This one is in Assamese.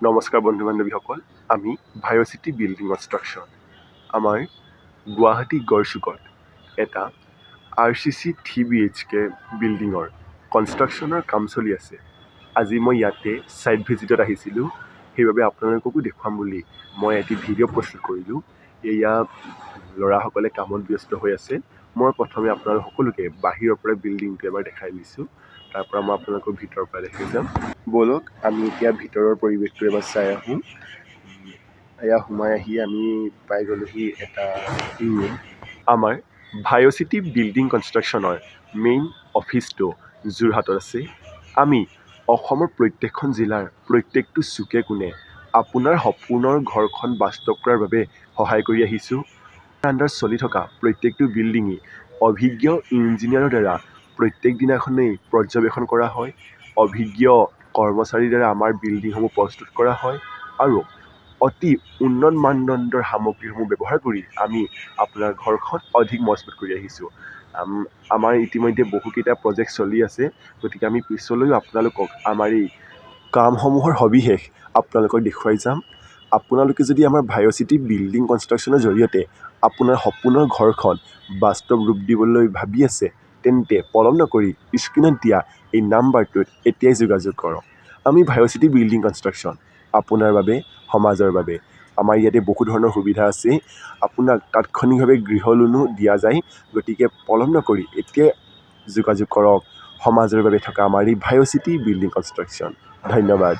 নমস্কাৰ বন্ধু বান্ধৱীসকল, আমি ভায়'চিটি বিল্ডিং কনষ্ট্ৰাকশ্যন আমাৰ গুৱাহাটী গড়চুকত এটা RCC 3 BHK বিল্ডিঙৰ কনষ্ট্ৰাকশ্যনৰ কাম চলি আছে। আজি মই ইয়াতে ছাইট ভিজিটত আহিছিলোঁ, সেইবাবে আপোনালোককো দেখুৱাম বুলি মই এটি ভিডিঅ' প্ৰস্তুত কৰিলোঁ। এয়া ল'ৰাসকলে কামত ব্যস্ত হৈ আছে। মই প্ৰথমে আপোনালোক সকলোকে বাহিৰৰ পৰা বিল্ডিংটো এবাৰ দেখাই দিছোঁ, তাৰ পৰা মই আপোনালোকক ভিতৰৰ পৰা দেখাই যাম। ব'লক আমি এতিয়া ভিতৰৰ পৰিৱেশটো এবাৰ চাই আহোঁ। এয়া সোমাই আহি আমি পাই গ'লোহি এটা ৰুম। আমাৰ ভায়'চিটি বিল্ডিং কনষ্ট্ৰাকশ্যনৰ মেইন অফিচটো যোৰহাটত আছে। আমি অসমৰ প্ৰত্যেকখন জিলাৰ প্ৰত্যেকটো চুকে কোণে আপোনাৰ সপোনৰ ঘৰখন বাস্তৱ কৰাৰ বাবে সহায় কৰি আহিছোঁ। আণ্ডাৰত চলি থকা প্ৰত্যেকটো বিল্ডিঙেই অভিজ্ঞ ইঞ্জিনিয়াৰৰ দ্বাৰা প্ৰত্যেক দিনাখনেই পৰ্যবেক্ষণ কৰা হয়। অভিজ্ঞ কৰ্মচাৰীৰ দ্বাৰা আমাৰ বিল্ডিংসমূহ প্ৰস্তুত কৰা হয় আৰু অতি উন্নত মানদণ্ডৰ সামগ্ৰীসমূহ ব্যৱহাৰ কৰি আমি আপোনাৰ ঘৰখন অধিক মজবুত কৰি আহিছোঁ। আমাৰ ইতিমধ্যে বহুকেইটা প্ৰজেক্ট চলি আছে, গতিকে আমি পিছলৈও আপোনালোকক আমাৰ এই কামসমূহৰ সবিশেষ আপোনালোকক দেখুৱাই যাম। আপোনালোকে যদি আমাৰ ভায়'চিটি বিল্ডিং কনষ্ট্ৰাকশ্যনৰ জৰিয়তে আপোনাৰ সপোনৰ ঘৰখন বাস্তৱ ৰূপ দিবলৈ ভাবি আছে, তেন্তে পলম নকৰি স্ক্ৰীণত দিয়া এই নাম্বাৰটোত এতিয়াই যোগাযোগ কৰক। আমি ভায়'চিটি বিল্ডিং কনষ্ট্ৰাকশ্যন আপোনাৰ বাবে, সমাজৰ বাবে। আমাৰ ইয়াতে বহু ধৰণৰ সুবিধা আছে। আপোনাক তাৎক্ষণিকভাৱে গৃহ লোনো দিয়া যায়, গতিকে পলম নকৰি এতিয়াই যোগাযোগ কৰক সমাজৰ বাবে থকা আমাৰ এই ভায়'চিটি বিল্ডিং কনষ্ট্ৰাকশ্যন। ধন্যবাদ।